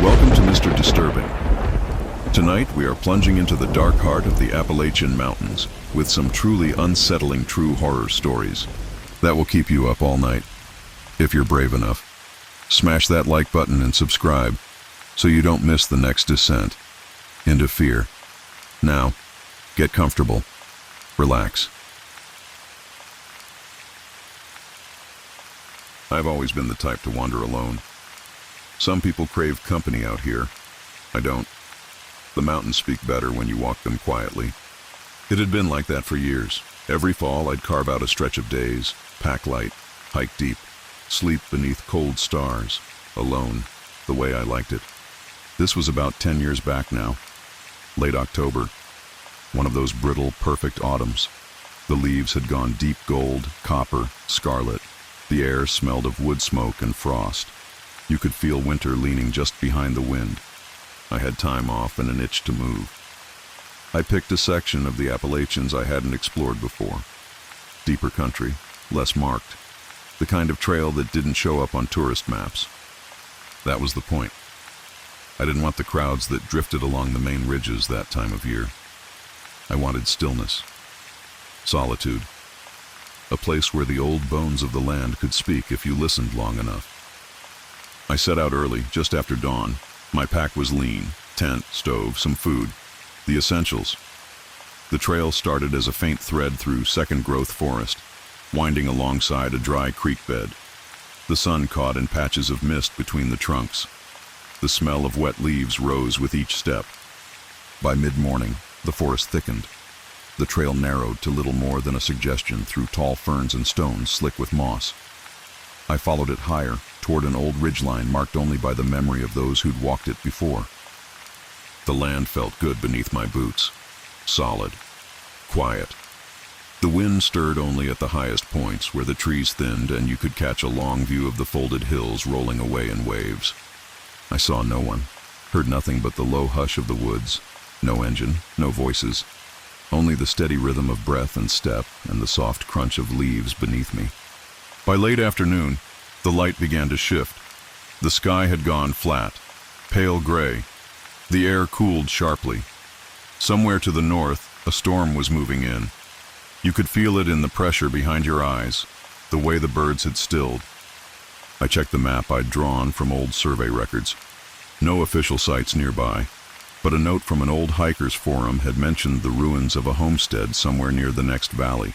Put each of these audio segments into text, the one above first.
Welcome to Mr. Disturbing. Tonight we are plunging into the dark heart of the Appalachian Mountains with some truly unsettling true horror stories that will keep you up all night, if you're brave enough. Smash that like button and subscribe so you don't miss the next descent into fear. Now, get comfortable, relax. I've always been the type to wander alone. Some people crave company out here. I don't. The mountains speak better when you walk them quietly. It had been like that for years. Every fall I'd carve out a stretch of days, pack light, hike deep, sleep beneath cold stars, alone, the way I liked it. This was about 10 years back now. Late October, one of those brittle, perfect autumns. The leaves had gone deep gold, copper, scarlet. The air smelled of wood smoke and frost. You could feel winter leaning just behind the wind. I had time off and an itch to move. I picked a section of the Appalachians I hadn't explored before. Deeper country, less marked. The kind of trail that didn't show up on tourist maps. That was the point. I didn't want the crowds that drifted along the main ridges that time of year. I wanted stillness, solitude, a place where the old bones of the land could speak if you listened long enough. I set out early, just after dawn. My pack was lean, tent, stove, some food, the essentials. The trail started as a faint thread through second-growth forest, winding alongside a dry creek bed. The sun caught in patches of mist between the trunks. The smell of wet leaves rose with each step. By mid-morning, the forest thickened. The trail narrowed to little more than a suggestion through tall ferns and stones slick with moss. I followed it higher, toward an old ridgeline marked only by the memory of those who'd walked it before. The land felt good beneath my boots. Solid. Quiet. The wind stirred only at the highest points where the trees thinned and you could catch a long view of the folded hills rolling away in waves. I saw no one, heard nothing but the low hush of the woods. No engine, no voices. Only the steady rhythm of breath and step and the soft crunch of leaves beneath me. By late afternoon, the light began to shift. The sky had gone flat, pale gray. The air cooled sharply. Somewhere to the north, a storm was moving in. You could feel it in the pressure behind your eyes, the way the birds had stilled. I checked the map I'd drawn from old survey records. No official sites nearby, but a note from an old hikers forum had mentioned the ruins of a homestead somewhere near the next valley,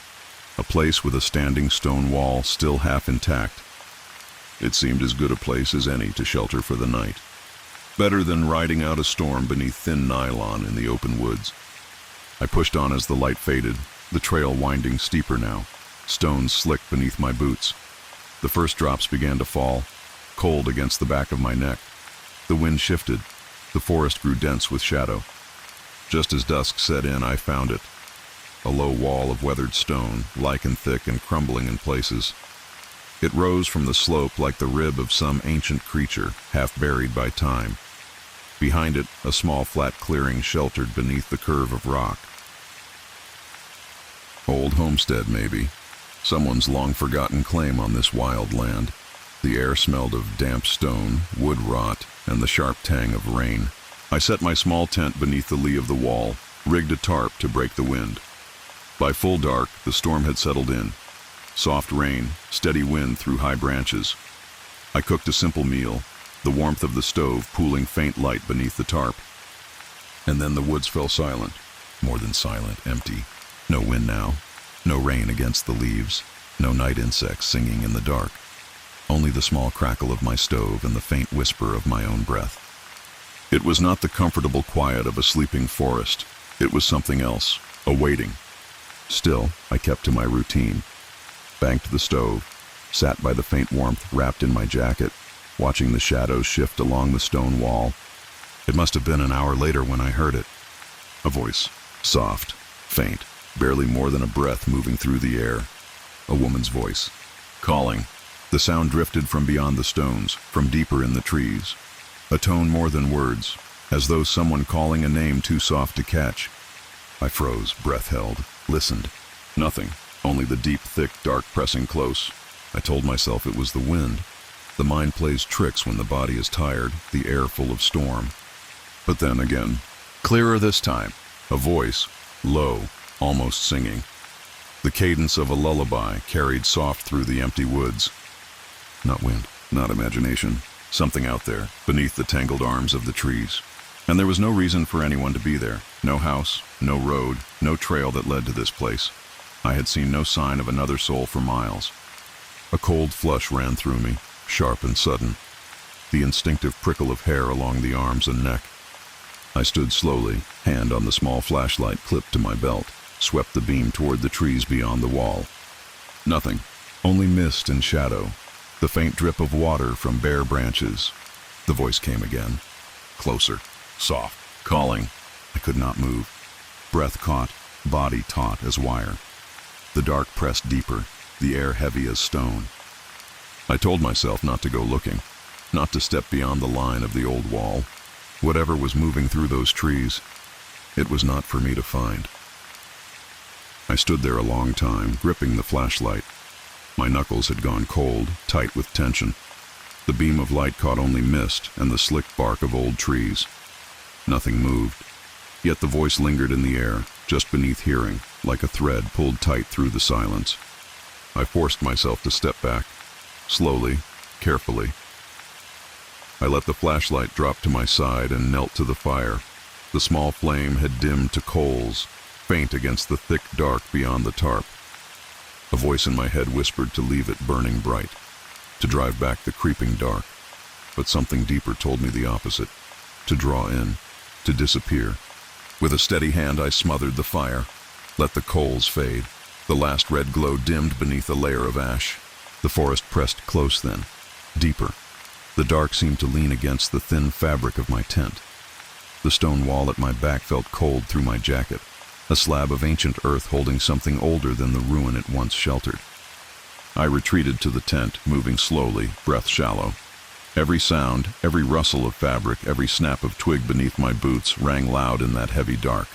a place with a standing stone wall still half intact. It seemed as good a place as any to shelter for the night. Better than riding out a storm beneath thin nylon in the open woods. I pushed on as the light faded, the trail winding steeper now, stones slick beneath my boots. The first drops began to fall, cold against the back of my neck. The wind shifted. The forest grew dense with shadow. Just as dusk set in, I found it. A low wall of weathered stone, lichen thick and crumbling in places. It rose from the slope like the rib of some ancient creature, half buried by time. Behind it, a small flat clearing sheltered beneath the curve of rock. Old homestead, maybe. Someone's long-forgotten claim on this wild land. The air smelled of damp stone, wood rot, and the sharp tang of rain. I set my small tent beneath the lee of the wall, rigged a tarp to break the wind. By full dark, the storm had settled in. Soft rain, steady wind through high branches. I cooked a simple meal, the warmth of the stove pooling faint light beneath the tarp. And then the woods fell silent. More than silent, empty. No wind now. No rain against the leaves. No night insects singing in the dark. Only the small crackle of my stove and the faint whisper of my own breath. It was not the comfortable quiet of a sleeping forest. It was something else, a waiting. Still, I kept to my routine. Banked the stove, sat by the faint warmth wrapped in my jacket, watching the shadows shift along the stone wall. It must have been an hour later when I heard it. A voice, soft, faint, barely more than a breath moving through the air. A woman's voice, calling. The sound drifted from beyond the stones, from deeper in the trees. A tone more than words, as though someone calling a name too soft to catch. I froze, breath held, listened. Nothing, only the deep, thick dark pressing close. I told myself it was the wind. The mind plays tricks when the body is tired, the air full of storm. But then again, clearer this time, a voice, low, almost singing. The cadence of a lullaby carried soft through the empty woods. Not wind, not imagination, something out there, beneath the tangled arms of the trees. And there was no reason for anyone to be there. No house, no road, no trail that led to this place. I had seen no sign of another soul for miles. A cold flush ran through me, sharp and sudden. The instinctive prickle of hair along the arms and neck. I stood slowly, hand on the small flashlight clipped to my belt, swept the beam toward the trees beyond the wall. Nothing, only mist and shadow, the faint drip of water from bare branches. The voice came again, closer, soft, calling. I could not move. Breath caught, body taut as wire. The dark pressed deeper, the air heavy as stone. I told myself not to go looking, not to step beyond the line of the old wall. Whatever was moving through those trees, it was not for me to find. I stood there a long time, gripping the flashlight. My knuckles had gone cold, tight with tension. The beam of light caught only mist and the slick bark of old trees. Nothing moved, yet the voice lingered in the air, just beneath hearing, like a thread pulled tight through the silence. I forced myself to step back, slowly, carefully. I let the flashlight drop to my side and knelt to the fire. The small flame had dimmed to coals, faint against the thick dark beyond the tarp. A voice in my head whispered to leave it burning bright, to drive back the creeping dark. But something deeper told me the opposite, to draw in, to disappear. With a steady hand I smothered the fire, let the coals fade. The last red glow dimmed beneath a layer of ash. The forest pressed close then, deeper. The dark seemed to lean against the thin fabric of my tent. The stone wall at my back felt cold through my jacket, a slab of ancient earth holding something older than the ruin it once sheltered. I retreated to the tent, moving slowly, breath shallow. Every sound, every rustle of fabric, every snap of twig beneath my boots rang loud in that heavy dark.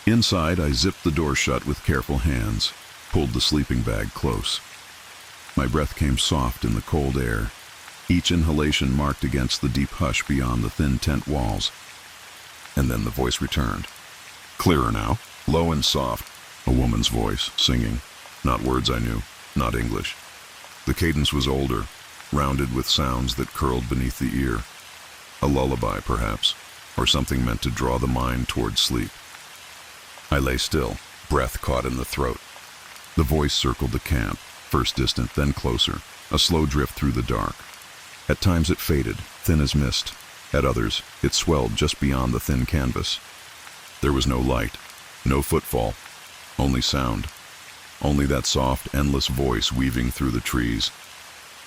Inside, I zipped the door shut with careful hands, pulled the sleeping bag close. My breath came soft in the cold air, each inhalation marked against the deep hush beyond the thin tent walls. And then the voice returned. Clearer now, low and soft, a woman's voice, singing. Not words I knew, not English. The cadence was older, rounded with sounds that curled beneath the ear. A lullaby, perhaps, or something meant to draw the mind toward sleep. I lay still, breath caught in the throat. The voice circled the camp, first distant, then closer, a slow drift through the dark. At times it faded, thin as mist. At others, it swelled just beyond the thin canvas. There was no light, no footfall, only sound. Only that soft, endless voice weaving through the trees.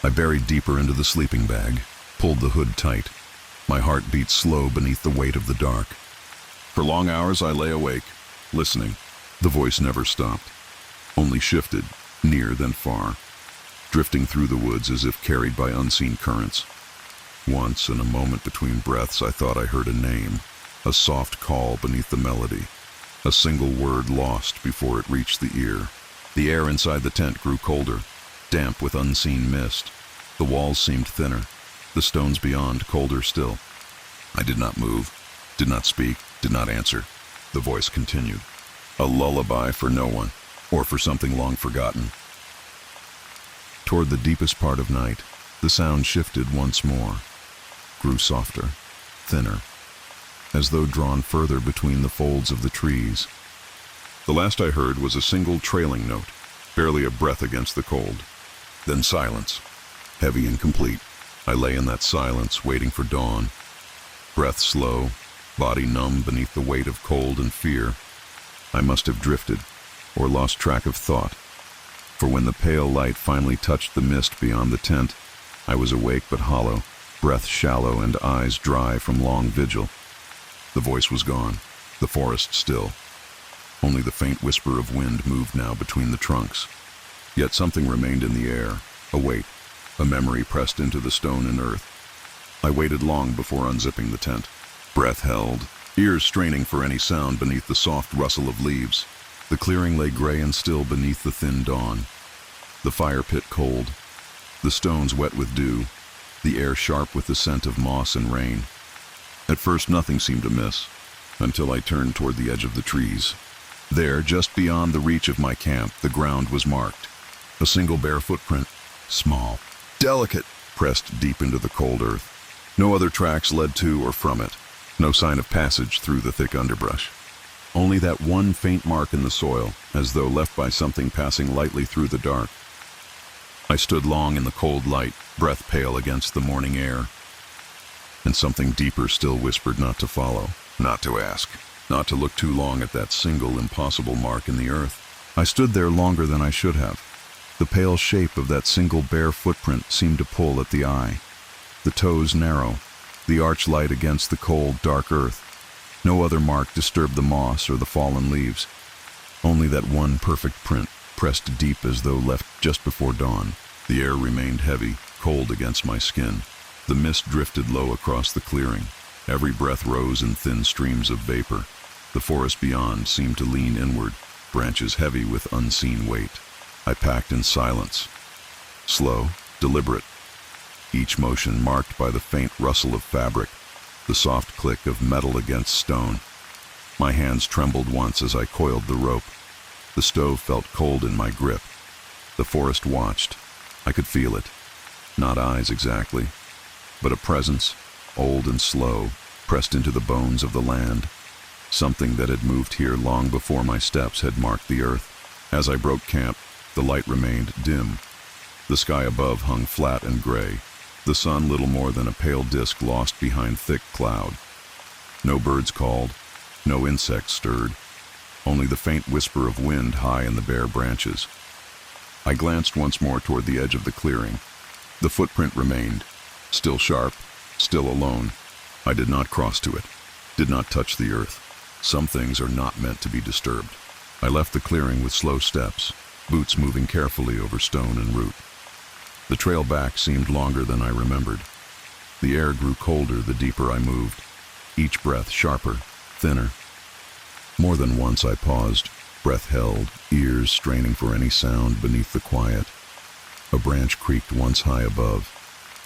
I buried deeper into the sleeping bag, pulled the hood tight. My heart beat slow beneath the weight of the dark. For long hours I lay awake, listening. The voice never stopped, only shifted, near then far, drifting through the woods as if carried by unseen currents. Once, in a moment between breaths, I thought I heard a name, a soft call beneath the melody, a single word lost before it reached the ear. The air inside the tent grew colder, damp with unseen mist. The walls seemed thinner, the stones beyond colder still. I did not move, did not speak, did not answer. The voice continued. A lullaby for no one, or for something long forgotten. Toward the deepest part of night, the sound shifted once more, grew softer, thinner, as though drawn further between the folds of the trees. The last I heard was a single trailing note, barely a breath against the cold. Then silence, heavy and complete. I lay in that silence, waiting for dawn. Breath slow, body numb beneath the weight of cold and fear. I must have drifted, or lost track of thought. For when the pale light finally touched the mist beyond the tent, I was awake but hollow, breath shallow and eyes dry from long vigil. The voice was gone, the forest still. Only the faint whisper of wind moved now between the trunks. Yet something remained in the air, a weight, a memory pressed into the stone and earth. I waited long before unzipping the tent. Breath held, ears straining for any sound beneath the soft rustle of leaves. The clearing lay gray and still beneath the thin dawn. The fire pit cold. the stones wet with dew, the air sharp with the scent of moss and rain. At first nothing seemed amiss, until I turned toward the edge of the trees. There, just beyond the reach of my camp, the ground was marked. A single bare footprint, small, delicate, pressed deep into the cold earth. No other tracks led to or from it, no sign of passage through the thick underbrush. Only that one faint mark in the soil, as though left by something passing lightly through the dark. I stood long in the cold light, breath pale against the morning air, and something deeper still whispered not to follow, not to ask, not to look too long at that single impossible mark in the earth. I stood there longer than I should have. The pale shape of that single bare footprint seemed to pull at the eye. The toes narrow, the arch light against the cold, dark earth. No other mark disturbed the moss or the fallen leaves. Only that one perfect print, pressed deep as though left just before dawn. The air remained heavy, cold against my skin. The mist drifted low across the clearing. Every breath rose in thin streams of vapor. The forest beyond seemed to lean inward, branches heavy with unseen weight. I packed in silence, slow, deliberate, each motion marked by the faint rustle of fabric, the soft click of metal against stone. My hands trembled once as I coiled the rope. The stove felt cold in my grip. The forest watched. I could feel it. Not eyes exactly, but a presence, old and slow, pressed into the bones of the land. Something that had moved here long before my steps had marked the earth. As I broke camp, the light remained dim. The sky above hung flat and gray, the sun little more than a pale disk lost behind thick cloud. No birds called, no insects stirred, only the faint whisper of wind high in the bare branches. I glanced once more toward the edge of the clearing. The footprint remained, still sharp, still alone. I did not cross to it, did not touch the earth. Some things are not meant to be disturbed. I left the clearing with slow steps, boots moving carefully over stone and root. The trail back seemed longer than I remembered. The air grew colder the deeper I moved, each breath sharper, thinner. More than once I paused, breath held, ears straining for any sound beneath the quiet. A branch creaked once high above.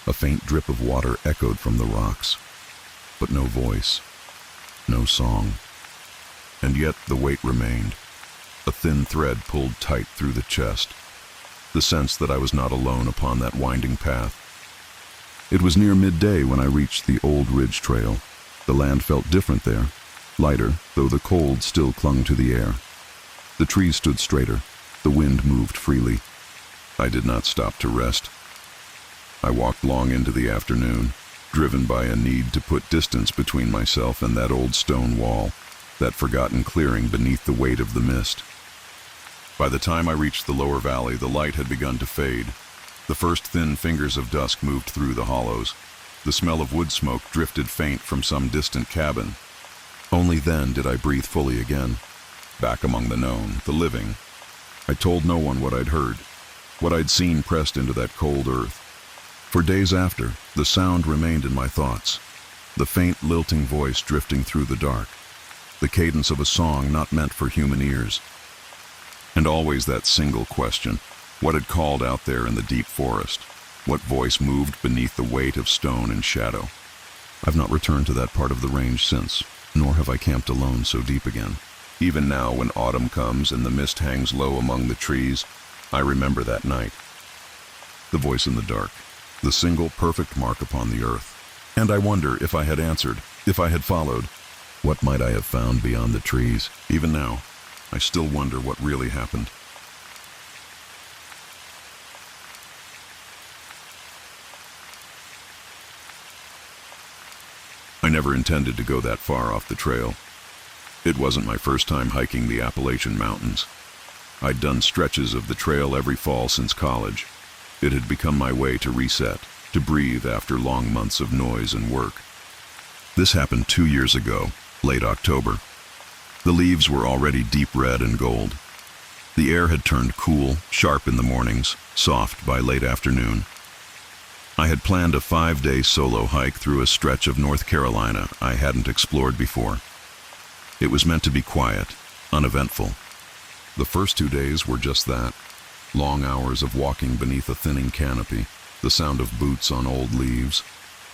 A faint drip of water echoed from the rocks. But no voice, no song. And yet the weight remained. A thin thread pulled tight through the chest. The sense that I was not alone upon that winding path. It was near midday when I reached the old ridge trail. The land felt different there, lighter, though the cold still clung to the air. The trees stood straighter. The wind moved freely. I did not stop to rest. I walked long into the afternoon, driven by a need to put distance between myself and that old stone wall, that forgotten clearing beneath the weight of the mist. By the time I reached the lower valley, the light had begun to fade. The first thin fingers of dusk moved through the hollows. The smell of wood smoke drifted faint from some distant cabin. Only then did I breathe fully again, back among the known, the living. I told no one what I'd heard, what I'd seen pressed into that cold earth. For days after, the sound remained in my thoughts, the faint lilting voice drifting through the dark, the cadence of a song not meant for human ears. And always that single question, what had called out there in the deep forest? What voice moved beneath the weight of stone and shadow? I've not returned to that part of the range since, nor have I camped alone so deep again. Even now, when autumn comes and the mist hangs low among the trees, I remember that night. The voice in the dark, the single perfect mark upon the earth. And I wonder if I had answered, if I had followed, what might I have found beyond the trees? Even now, I still wonder what really happened. I never intended to go that far off the trail. It wasn't my first time hiking the Appalachian Mountains. I'd done stretches of the trail every fall since college. It had become my way to reset, to breathe after long months of noise and work. This happened 2 years ago, late October. The leaves were already deep red and gold. The air had turned cool, sharp in the mornings, soft by late afternoon. I had planned a 5-day solo hike through a stretch of North Carolina I hadn't explored before. It was meant to be quiet, uneventful. The first 2 days were just that, long hours of walking beneath a thinning canopy, The sound of boots on old leaves,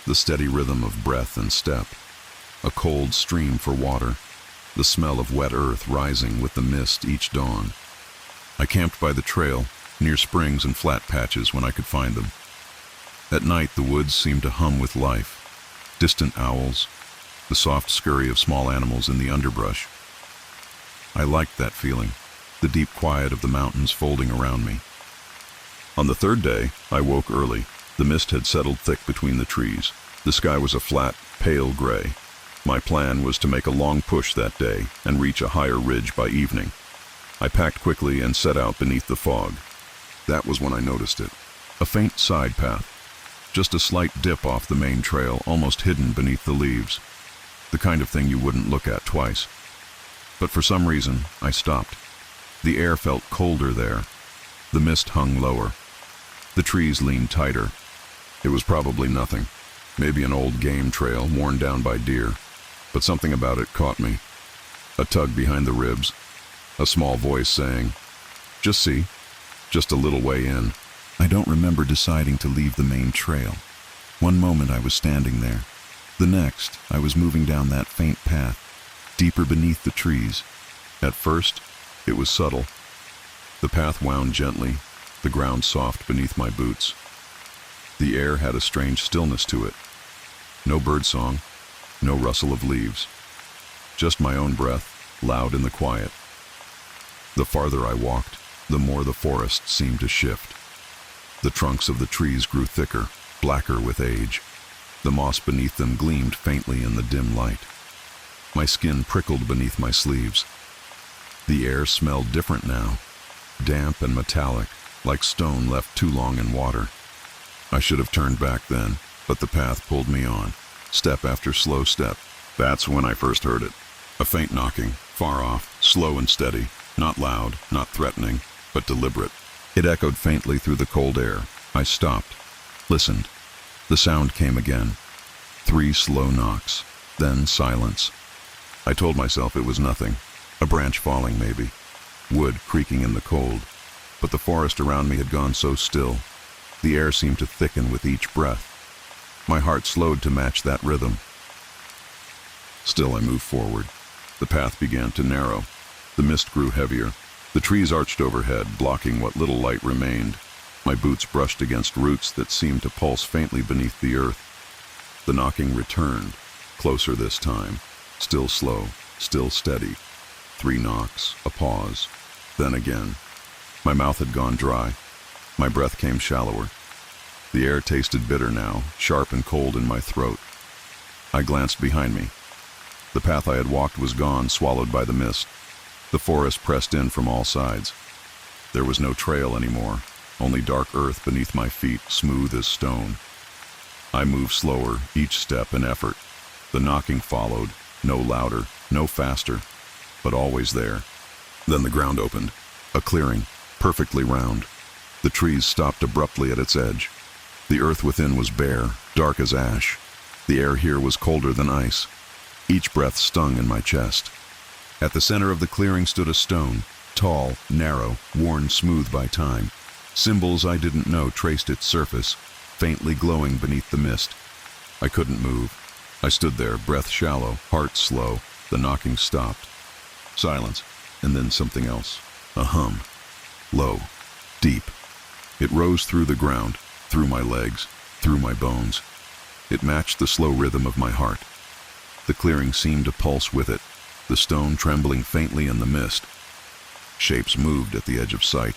the steady rhythm of breath and step, a cold stream for water, the smell of wet earth rising with the mist each dawn. I camped by the trail, near springs and flat patches when I could find them. At night, the woods seemed to hum with life. Distant owls, the soft scurry of small animals in the underbrush. I liked that feeling, the deep quiet of the mountains folding around me. On the third day, I woke early. The mist had settled thick between the trees. The sky was a flat, pale gray. My plan was to make a long push that day and reach a higher ridge by evening. I packed quickly and set out beneath the fog. That was when I noticed it. A faint side path. Just a slight dip off the main trail, almost hidden beneath the leaves. The kind of thing you wouldn't look at twice. But for some reason, I stopped. The air felt colder there. The mist hung lower. The trees leaned tighter. It was probably nothing. Maybe an old game trail worn down by deer. But something about it caught me. A tug behind the ribs. A small voice saying, "Just see, just a little way in." I don't remember deciding to leave the main trail. One moment I was standing there. The next, I was moving down that faint path, deeper beneath the trees. At first, it was subtle. The path wound gently, the ground soft beneath my boots. The air had a strange stillness to it. No birdsong, no rustle of leaves. Just my own breath, loud in the quiet. The farther I walked, the more the forest seemed to shift. The trunks of the trees grew thicker, blacker with age. The moss beneath them gleamed faintly in the dim light. My skin prickled beneath my sleeves. The air smelled different now, damp and metallic, like stone left too long in water. I should have turned back then, but the path pulled me on, step after slow step. That's when I first heard it. A faint knocking, far off, slow and steady, not loud, not threatening, but deliberate. It echoed faintly through the cold air. I stopped, listened. The sound came again. 3 slow knocks, then silence. I told myself it was nothing. A branch falling, maybe. Wood creaking in the cold. But the forest around me had gone so still. The air seemed to thicken with each breath. My heart slowed to match that rhythm. Still I moved forward. The path began to narrow. The mist grew heavier. The trees arched overhead, blocking what little light remained. My boots brushed against roots that seemed to pulse faintly beneath the earth. The knocking returned, closer this time, still slow, still steady. 3 knocks, a pause, then again. My mouth had gone dry. My breath came shallower. The air tasted bitter now, sharp and cold in my throat. I glanced behind me. The path I had walked was gone, swallowed by the mist. The forest pressed in from all sides. There was no trail anymore, only dark earth beneath my feet, smooth as stone. I moved slower, each step an effort. The knocking followed, no louder, no faster, but always there. Then the ground opened, a clearing, perfectly round. The trees stopped abruptly at its edge. The earth within was bare, dark as ash. The air here was colder than ice. Each breath stung in my chest. At the center of the clearing stood a stone, tall, narrow, worn smooth by time. Symbols I didn't know traced its surface, faintly glowing beneath the mist. I couldn't move. I stood there, breath shallow, heart slow. The knocking stopped. Silence, and then something else. A hum. Low, deep. It rose through the ground, through my legs, through my bones. It matched the slow rhythm of my heart. The clearing seemed to pulse with it, the stone trembling faintly in the mist. Shapes moved at the edge of sight.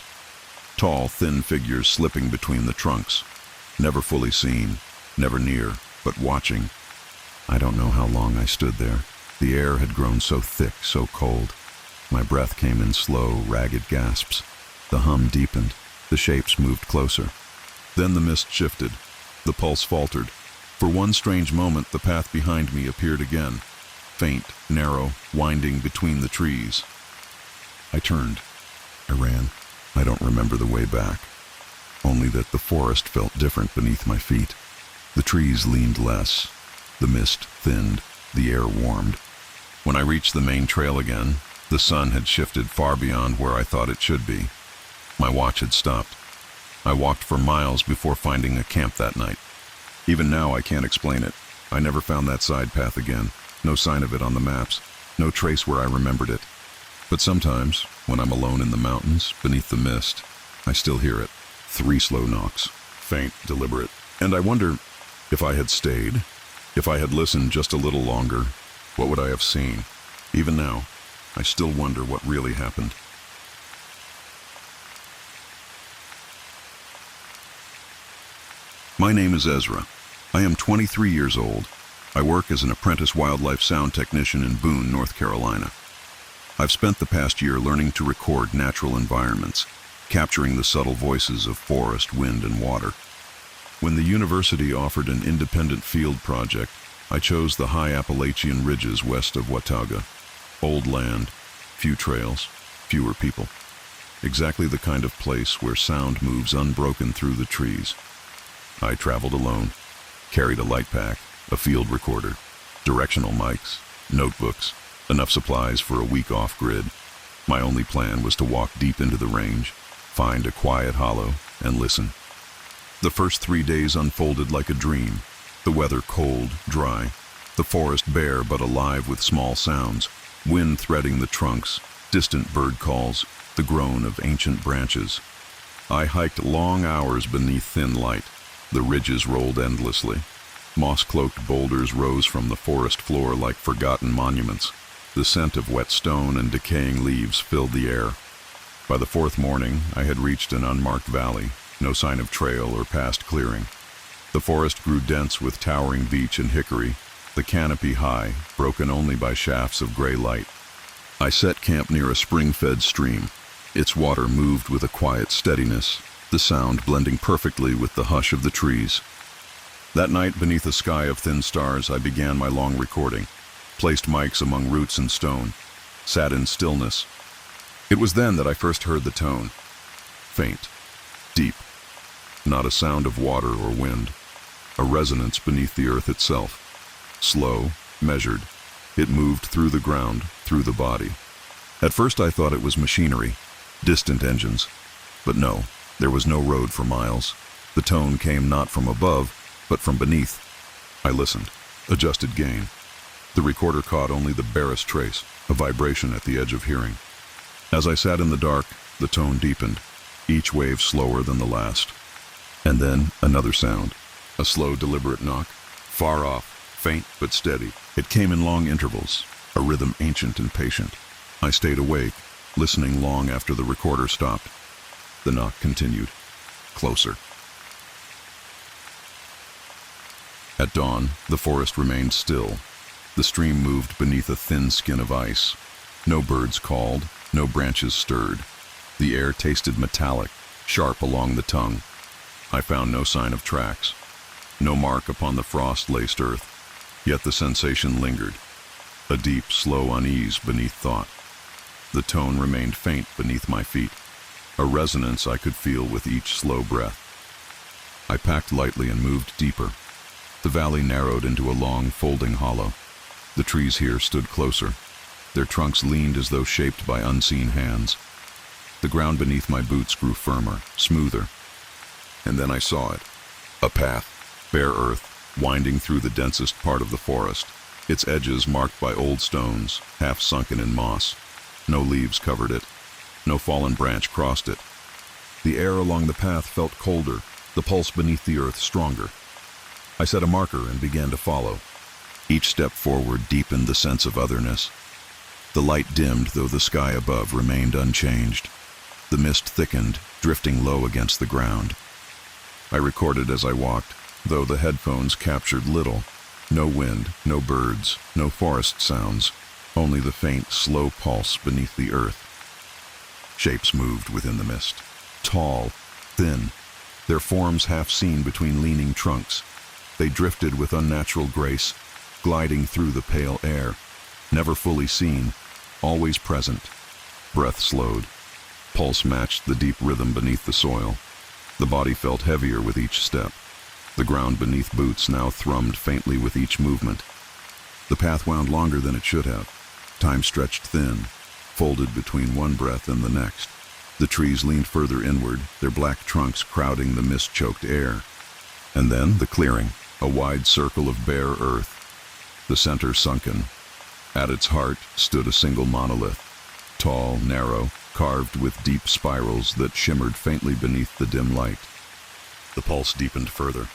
Tall, thin figures slipping between the trunks. Never fully seen, never near, but watching. I don't know how long I stood there. The air had grown so thick, so cold. My breath came in slow, ragged gasps. The hum deepened. The shapes moved closer. Then the mist shifted. The pulse faltered. For one strange moment, the path behind me appeared again. Faint, narrow, winding between the trees. I turned. I ran. I don't remember the way back. Only that the forest felt different beneath my feet. The trees leaned less. The mist thinned. The air warmed. When I reached the main trail again, the sun had shifted far beyond where I thought it should be. My watch had stopped. I walked for miles before finding a camp that night. Even now, I can't explain it. I never found that side path again. No sign of it on the maps. No trace where I remembered it. But sometimes, when I'm alone in the mountains, beneath the mist, I still hear it. 3 slow knocks. Faint, deliberate. And I wonder, if I had stayed, if I had listened just a little longer, what would I have seen? Even now, I still wonder what really happened. My name is Ezra. I am 23 years old. I work as an apprentice wildlife sound technician in Boone, North Carolina. I've spent the past year learning to record natural environments, capturing the subtle voices of forest, wind, and water. When the university offered an independent field project, I chose the high Appalachian ridges west of Watauga. Old land, few trails, fewer people. Exactly the kind of place where sound moves unbroken through the trees. I traveled alone, carried a light pack, a field recorder, directional mics, notebooks, enough supplies for a week off-grid. My only plan was to walk deep into the range, find a quiet hollow, and listen. The first 3 days unfolded like a dream. The weather cold, dry, the forest bare but alive with small sounds, wind threading the trunks, distant bird calls, the groan of ancient branches. I hiked long hours beneath thin light. The ridges rolled endlessly. Moss-cloaked boulders rose from the forest floor like forgotten monuments. The scent of wet stone and decaying leaves filled the air. By the 4th morning, I had reached an unmarked valley, no sign of trail or past clearing. The forest grew dense with towering beech and hickory, the canopy high, broken only by shafts of gray light. I set camp near a spring-fed stream. Its water moved with a quiet steadiness, the sound blending perfectly with the hush of the trees. That night, beneath a sky of thin stars, I began my long recording, placed mics among roots and stone, sat in stillness. It was then that I first heard the tone. Faint, deep, not a sound of water or wind, a resonance beneath the earth itself. Slow, measured, it moved through the ground, through the body. At first I thought it was machinery, distant engines, but no, there was no road for miles. The tone came not from above, but from beneath. I listened, adjusted gain. The recorder caught only the barest trace, a vibration at the edge of hearing. As I sat in the dark, the tone deepened, each wave slower than the last. And then another sound, a slow, deliberate knock, far off, faint but steady. It came in long intervals, a rhythm ancient and patient. I stayed awake, listening long after the recorder stopped. The knock continued, closer. At dawn, the forest remained still. The stream moved beneath a thin skin of ice. No birds called, no branches stirred. The air tasted metallic, sharp along the tongue. I found no sign of tracks, no mark upon the frost-laced earth, yet the sensation lingered, a deep, slow unease beneath thought. The tone remained faint beneath my feet, a resonance I could feel with each slow breath. I packed lightly and moved deeper. The valley narrowed into a long, folding hollow. The trees here stood closer. Their trunks leaned as though shaped by unseen hands. The ground beneath my boots grew firmer, smoother. And then I saw it. A path, bare earth, winding through the densest part of the forest, its edges marked by old stones, half sunken in moss. No leaves covered it. No fallen branch crossed it. The air along the path felt colder, the pulse beneath the earth stronger. I set a marker and began to follow. Each step forward deepened the sense of otherness. The light dimmed, though the sky above remained unchanged. The mist thickened, drifting low against the ground. I recorded as I walked, though the headphones captured little. No wind, no birds, no forest sounds, only the faint, slow pulse beneath the earth. Shapes moved within the mist, tall, thin, their forms half seen between leaning trunks. They drifted with unnatural grace, gliding through the pale air, never fully seen, always present. Breath slowed. Pulse matched the deep rhythm beneath the soil. The body felt heavier with each step. The ground beneath boots now thrummed faintly with each movement. The path wound longer than it should have. Time stretched thin, folded between one breath and the next. The trees leaned further inward, their black trunks crowding the mist-choked air. And then the clearing, a wide circle of bare earth, the center sunken. At its heart stood a single monolith, tall, narrow, carved with deep spirals that shimmered faintly beneath the dim light. The pulse deepened further.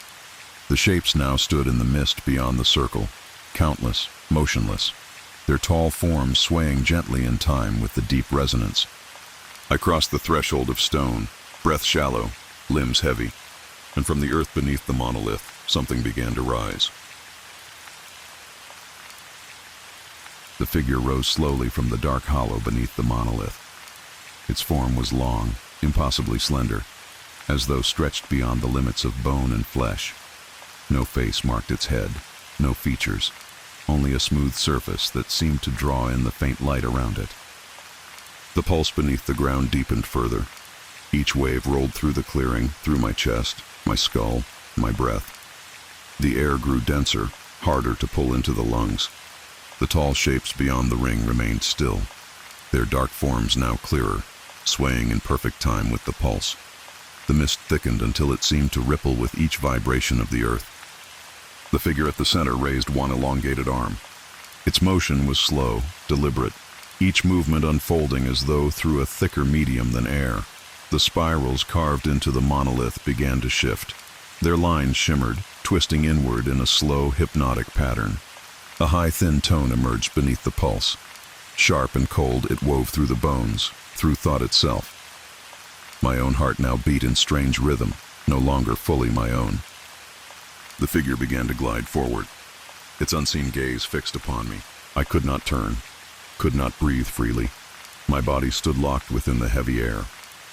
The shapes now stood in the mist beyond the circle, countless, motionless, their tall forms swaying gently in time with the deep resonance. I crossed the threshold of stone, breath shallow, limbs heavy, and from the earth beneath the monolith, something began to rise. The figure rose slowly from the dark hollow beneath the monolith. Its form was long, impossibly slender, as though stretched beyond the limits of bone and flesh. No face marked its head, no features, only a smooth surface that seemed to draw in the faint light around it. The pulse beneath the ground deepened further. Each wave rolled through the clearing, through my chest, my skull, my breath. The air grew denser, harder to pull into the lungs. The tall shapes beyond the ring remained still, their dark forms now clearer, swaying in perfect time with the pulse. The mist thickened until it seemed to ripple with each vibration of the earth. The figure at the center raised one elongated arm. Its motion was slow, deliberate, each movement unfolding as though through a thicker medium than air. The spirals carved into the monolith began to shift. Their lines shimmered, twisting inward in a slow, hypnotic pattern. A high, thin tone emerged beneath the pulse. Sharp and cold, it wove through the bones, through thought itself. My own heart now beat in strange rhythm, no longer fully my own. The figure began to glide forward, its unseen gaze fixed upon me. I could not turn, could not breathe freely. My body stood locked within the heavy air.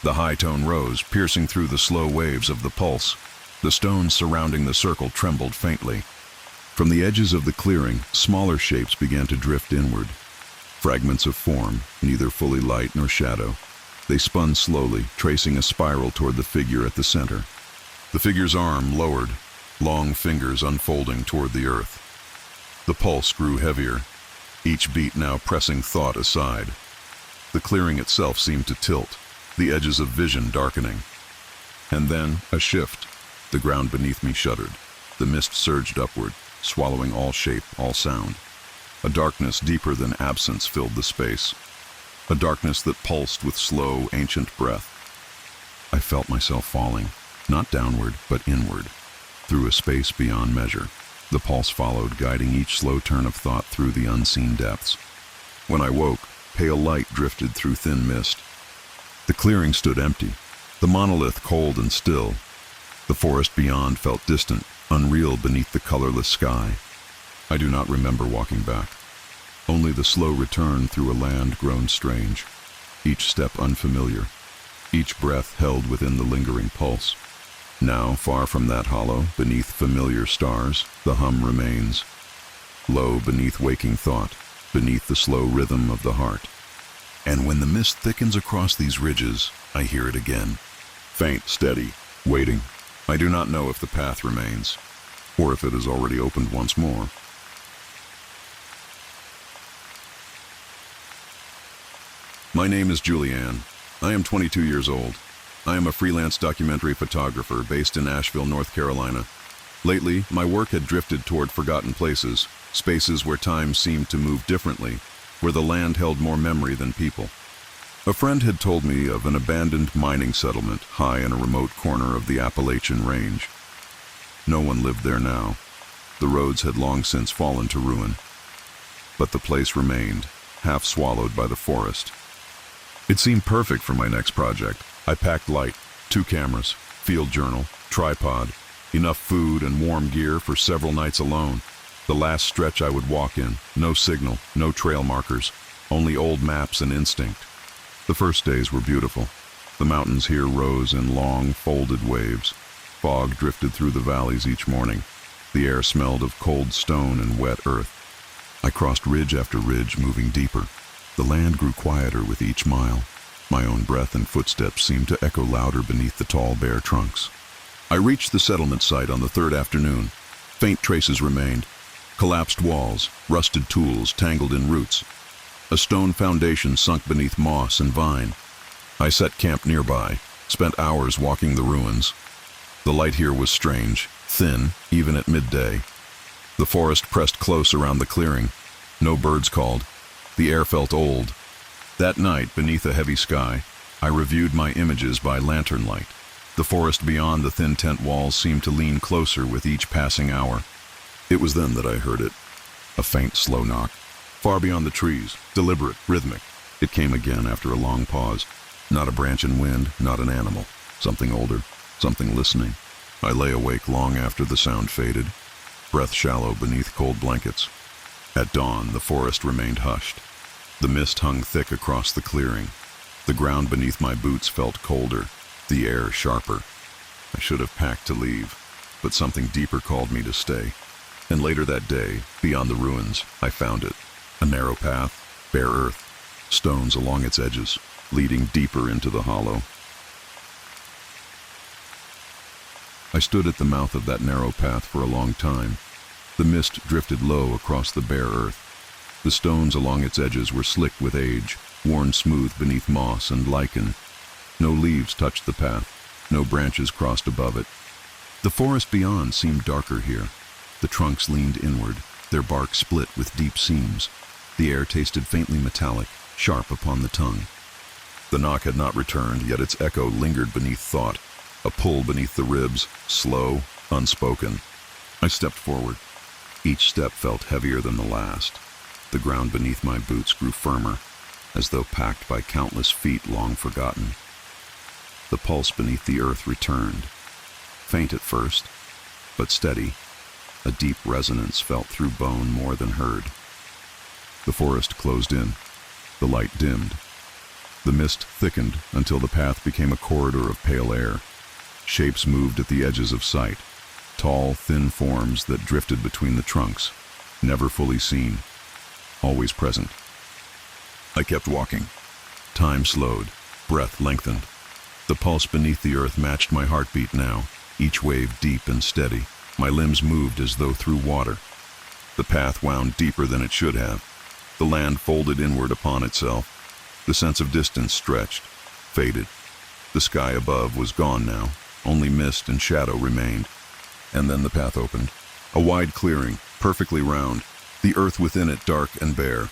The high tone rose, piercing through the slow waves of the pulse. The stones surrounding the circle trembled faintly. From the edges of the clearing, smaller shapes began to drift inward. Fragments of form, neither fully light nor shadow. They spun slowly, tracing a spiral toward the figure at the center. The figure's arm lowered, long fingers unfolding toward the earth. The pulse grew heavier, each beat now pressing thought aside. The clearing itself seemed to tilt, the edges of vision darkening. And then, a shift. The ground beneath me shuddered. The mist surged upward, swallowing all shape, all sound. A darkness deeper than absence filled the space. A darkness that pulsed with slow, ancient breath. I felt myself falling, not downward, but inward, through a space beyond measure. The pulse followed, guiding each slow turn of thought through the unseen depths. When I woke, pale light drifted through thin mist. The clearing stood empty, the monolith cold and still. The forest beyond felt distant, unreal beneath the colorless sky. I do not remember walking back. Only the slow return through a land grown strange, each step unfamiliar, each breath held within the lingering pulse. Now, far from that hollow, beneath familiar stars, the hum remains. Low beneath waking thought, beneath the slow rhythm of the heart. And when the mist thickens across these ridges, I hear it again. Faint, steady, waiting. I do not know if the path remains, or if it has already opened once more. My name is Julianne. I am 22 years old. I am a freelance documentary photographer based in Asheville, North Carolina. Lately, my work had drifted toward forgotten places, spaces where time seemed to move differently, where the land held more memory than people. A friend had told me of an abandoned mining settlement high in a remote corner of the Appalachian range. No one lived there now. The roads had long since fallen to ruin. But the place remained, half swallowed by the forest. It seemed perfect for my next project. I packed light, 2 cameras, field journal, tripod, enough food and warm gear for several nights alone. The last stretch I would walk in, no signal, no trail markers, only old maps and instinct. The first days were beautiful. The mountains here rose in long, folded waves. Fog drifted through the valleys each morning. The air smelled of cold stone and wet earth. I crossed ridge after ridge, moving deeper. The land grew quieter with each mile. My own breath and footsteps seemed to echo louder beneath the tall, bare trunks. I reached the settlement site on the 3rd afternoon. Faint traces remained. Collapsed walls, rusted tools tangled in roots. A stone foundation sunk beneath moss and vine. I set camp nearby, spent hours walking the ruins. The light here was strange, thin, even at midday. The forest pressed close around the clearing. No birds called. The air felt old. That night, beneath a heavy sky, I reviewed my images by lantern light. The forest beyond the thin tent walls seemed to lean closer with each passing hour. It was then that I heard it. A faint, slow knock. Far beyond the trees, deliberate, rhythmic. It came again after a long pause. Not a branch in wind, not an animal. Something older, something listening. I lay awake long after the sound faded, breath shallow beneath cold blankets. At dawn, the forest remained hushed. The mist hung thick across the clearing. The ground beneath my boots felt colder, the air sharper. I should have packed to leave, but something deeper called me to stay. And later that day, beyond the ruins, I found it. A narrow path, bare earth, stones along its edges, leading deeper into the hollow. I stood at the mouth of that narrow path for a long time. The mist drifted low across the bare earth. The stones along its edges were slick with age, worn smooth beneath moss and lichen. No leaves touched the path, no branches crossed above it. The forest beyond seemed darker here. The trunks leaned inward, their bark split with deep seams. The air tasted faintly metallic, sharp upon the tongue. The knock had not returned, yet its echo lingered beneath thought, a pull beneath the ribs, slow, unspoken. I stepped forward. Each step felt heavier than the last. The ground beneath my boots grew firmer, as though packed by countless feet long forgotten. The pulse beneath the earth returned. Faint at first, but steady. A deep resonance felt through bone more than heard. The forest closed in. The light dimmed. The mist thickened until the path became a corridor of pale air. Shapes moved at the edges of sight. Tall, thin forms that drifted between the trunks, never fully seen, always present. I kept walking. Time slowed, breath lengthened. The pulse beneath the earth matched my heartbeat now, each wave deep and steady. My limbs moved as though through water. The path wound deeper than it should have. The land folded inward upon itself. The sense of distance stretched, faded. The sky above was gone now. Only mist and shadow remained. And then the path opened. A wide clearing, perfectly round, the earth within it dark and bare.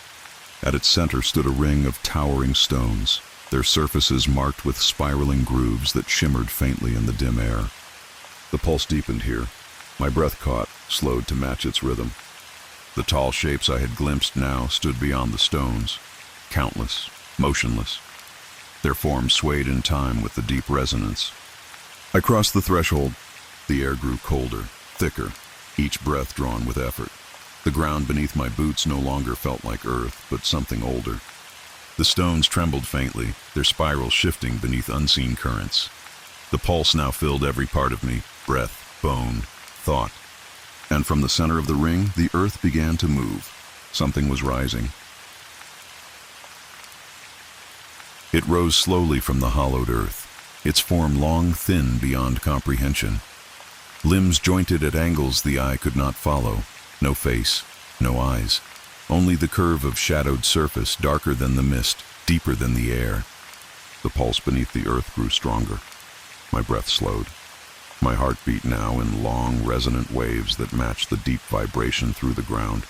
At its center stood a ring of towering stones, their surfaces marked with spiraling grooves that shimmered faintly in the dim air. The pulse deepened here. My breath caught, slowed to match its rhythm. The tall shapes I had glimpsed now stood beyond the stones, countless, motionless. Their forms swayed in time with the deep resonance. I crossed the threshold. The air grew colder, thicker, each breath drawn with effort. The ground beneath my boots no longer felt like earth, but something older. The stones trembled faintly, their spirals shifting beneath unseen currents. The pulse now filled every part of me, breath, bone, thought. And from the center of the ring, the earth began to move. Something was rising. It rose slowly from the hollowed earth, its form long, thin beyond comprehension. Limbs jointed at angles the eye could not follow. No face, no eyes. Only the curve of shadowed surface, darker than the mist, deeper than the air. The pulse beneath the earth grew stronger. My breath slowed. My heart beat now in long, resonant waves that matched the deep vibration through the ground.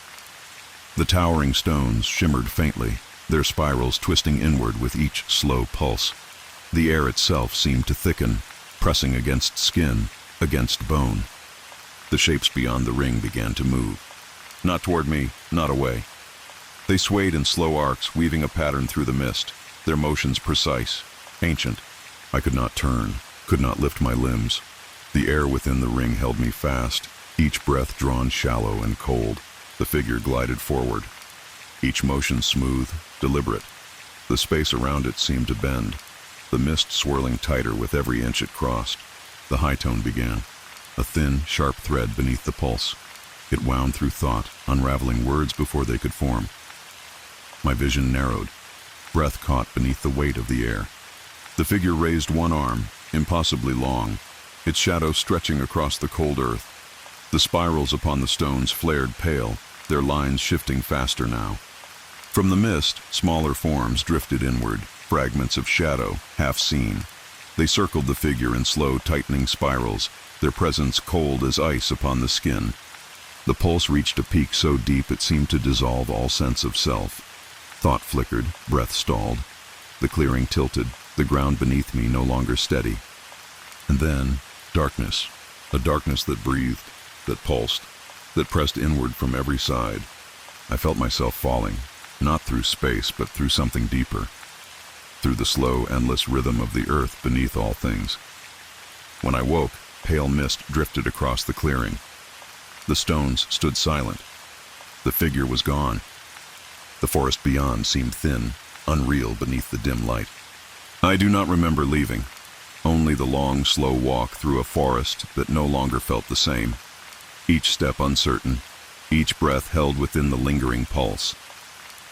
The towering stones shimmered faintly, their spirals twisting inward with each slow pulse. The air itself seemed to thicken, pressing against skin, against bone. The shapes beyond the ring began to move. Not toward me, not away. They swayed in slow arcs, weaving a pattern through the mist, their motions precise, ancient. I could not turn, could not lift my limbs. The air within the ring held me fast, each breath drawn shallow and cold. The figure glided forward, each motion smooth, deliberate. The space around it seemed to bend, the mist swirling tighter with every inch it crossed. The high tone began, a thin, sharp thread beneath the pulse. It wound through thought, unraveling words before they could form. My vision narrowed, breath caught beneath the weight of the air. The figure raised one arm, impossibly long, its shadow stretching across the cold earth. The spirals upon the stones flared pale, their lines shifting faster now. From the mist, smaller forms drifted inward, fragments of shadow, half seen. They circled the figure in slow, tightening spirals, their presence cold as ice upon the skin. The pulse reached a peak so deep it seemed to dissolve all sense of self. Thought flickered, breath stalled. The clearing tilted, the ground beneath me no longer steady. And then, darkness. A darkness that breathed, that pulsed, that pressed inward from every side. I felt myself falling, not through space, but through something deeper. Through the slow, endless rhythm of the earth beneath all things. When I woke, pale mist drifted across the clearing. The stones stood silent. The figure was gone. The forest beyond seemed thin, unreal beneath the dim light. I do not remember leaving. Only the long, slow walk through a forest that no longer felt the same. Each step uncertain, each breath held within the lingering pulse.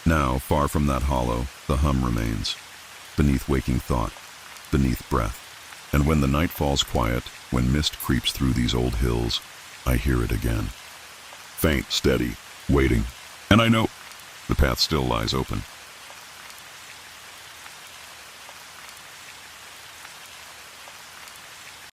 Now, far from that hollow, the hum remains. Beneath waking thought, beneath breath. And when the night falls quiet, when mist creeps through these old hills, I hear it again. Faint, steady, waiting. And I know the path still lies open.